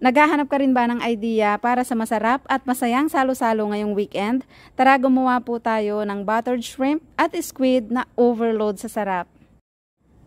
Naghahanap ka rin ba ng idea para sa masarap at masayang salo-salo ngayong weekend? Tara gumawa po tayo ng buttered shrimp at squid na overload sa sarap.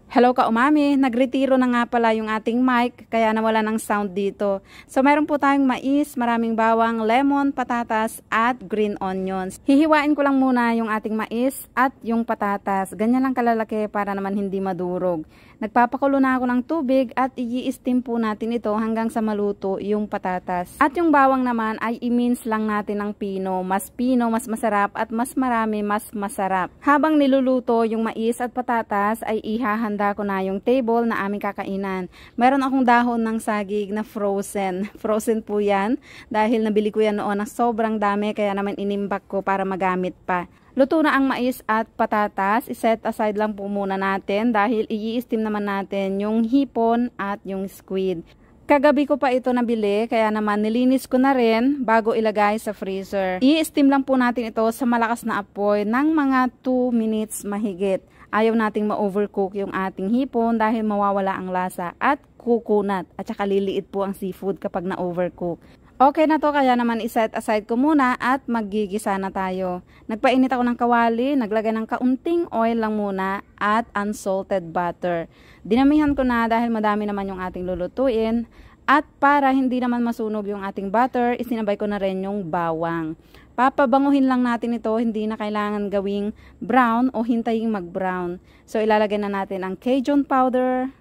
Hello ka-umami, nagretiro na nga pala yung ating mic kaya nawala ng sound dito. So meron po tayong mais, maraming bawang, lemon, patatas at green onions. Hihiwain ko lang muna yung ating mais at yung patatas. Ganyan lang kalalaki para naman hindi madurog. Nagpapakulo na ako ng tubig at i-steam po natin ito hanggang sa maluto yung patatas. At yung bawang naman ay i-mince lang natin ng pino. Mas pino, mas masarap at mas marami, mas masarap. Habang niluluto yung mais at patatas ay ihahanda ko na yung table na aming kakainan. Meron akong dahon ng saging na frozen. Frozen po yan dahil nabili ko yan noon na sobrang dami kaya naman inimbak ko para magamit pa. Luto na ang mais at patatas. I-set aside lang po muna natin dahil i-steam naman natin yung hipon at yung squid. Kagabi ko pa ito nabili kaya naman nilinis ko na rin bago ilagay sa freezer. I-steam lang po natin ito sa malakas na apoy ng mga 2 minutes mahigit. Ayaw nating ma-overcook yung ating hipon dahil mawawala ang lasa at kukunat at saka liliit po ang seafood kapag na-overcook. Okay na to kaya naman iset aside ko muna at maggigisa na tayo. Nagpainit ako ng kawali, naglagay ng kaunting oil lang muna at unsalted butter. Dinamihan ko na dahil madami naman yung ating lulutuin. At para hindi naman masunog yung ating butter, isinabay ko na rin yung bawang. Papabanguhin lang natin ito, hindi na kailangan gawing brown o hintayin mag-brown. So ilalagay na natin ang Cajun powder.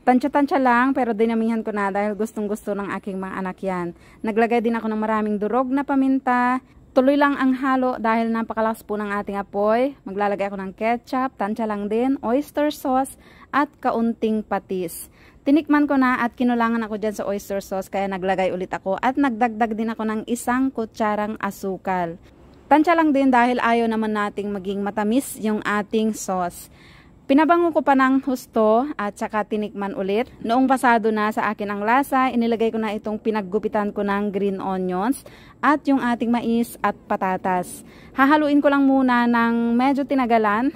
Tansya-tansya lang pero dinamihan ko na dahil gustong-gusto ng aking mga anak yan. Naglagay din ako ng maraming durog na paminta. Tuloy lang ang halo dahil napakalakas po ng ating apoy. Maglalagay ako ng ketchup, tansya lang din, oyster sauce at kaunting patis. Tinikman ko na at kinulangan ako dyan sa oyster sauce kaya naglagay ulit ako at nagdagdag din ako ng 1 kutsarang asukal. Tansya lang din dahil ayaw naman nating maging matamis yung ating sauce. Pinabango ko pa ng husto at saka tinikman ulit. Noong pasado na sa akin ang lasa, inilagay ko na itong pinaggupitan ko ng green onions at yung ating mais at patatas. Hahaluin ko lang muna ng medyo tinagalan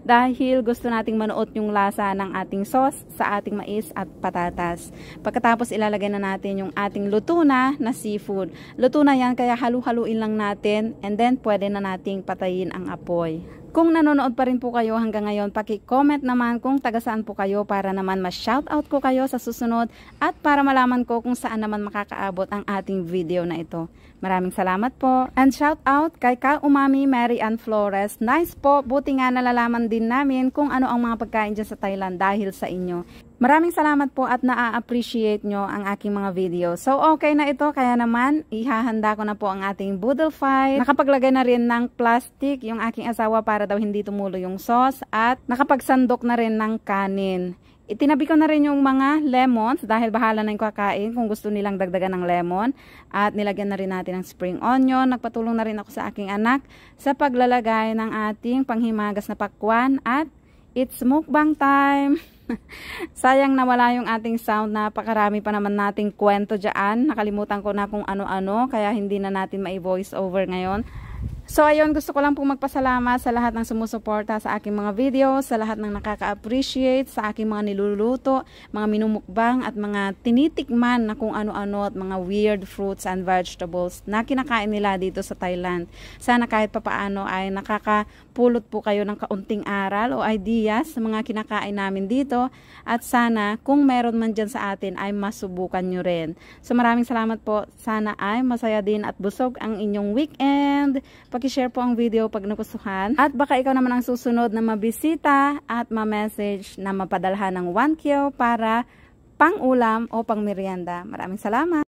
dahil gusto nating manuot yung lasa ng ating sauce sa ating mais at patatas. Pagkatapos ilalagay na natin yung ating luto na seafood. Luto na yan kaya halu-haluin lang natin and then pwede na nating patayin ang apoy. Kung nanonood pa rin po kayo hanggang ngayon, paki-comment naman kung taga saan po kayo para naman ma-shoutout ko kayo sa susunod at para malaman ko kung saan naman makakaabot ang ating video na ito. Maraming salamat po. And shoutout kay Ka-Umami Mary Ann Flores. Nice po, buti nga nalalaman din namin kung ano ang mga pagkain dyan sa Thailand dahil sa inyo. Maraming salamat po at na-appreciate nyo ang aking mga video. So okay na ito kaya naman ihahanda ko na po ang ating boodle fight. Nakapaglagay na rin ng plastic yung aking asawa para daw hindi tumulo yung sauce at nakapagsandok na rin ng kanin. Itinabi ko na rin yung mga lemons dahil bahala na yung kakain kung gusto nilang dagdagan ng lemon. At nilagyan na rin natin ng spring onion. Nagpatulong na rin ako sa aking anak sa paglalagay ng ating panghimagas na pakwan at it's mukbang time! Sayang nawala yung ating sound, napakarami pa naman nating kwento dyan. Nakalimutan ko na kung ano-ano kaya hindi na natin mai-voice over ngayon. So ayun, gusto ko lang pong magpasalamat sa lahat ng sumusuporta sa aking mga videos, sa lahat ng nakaka-appreciate sa aking mga niluluto, mga minumukbang at mga tinitikman na kung ano-ano at mga weird fruits and vegetables na kinakain nila dito sa Thailand. Sana kahit papaano ay nakakapulot po kayo ng kaunting aral o ideas sa mga kinakain namin dito at sana kung meron man dyan sa atin ay masubukan nyo rin. So maraming salamat po. Sana ay masaya din at busog ang inyong weekend. Paki-share po ang video pag nagustuhan. At baka ikaw naman ang susunod na mabisita at ma-message na mapadalhan ng 1 kilo para pang ulam o pang merienda. Maraming salamat!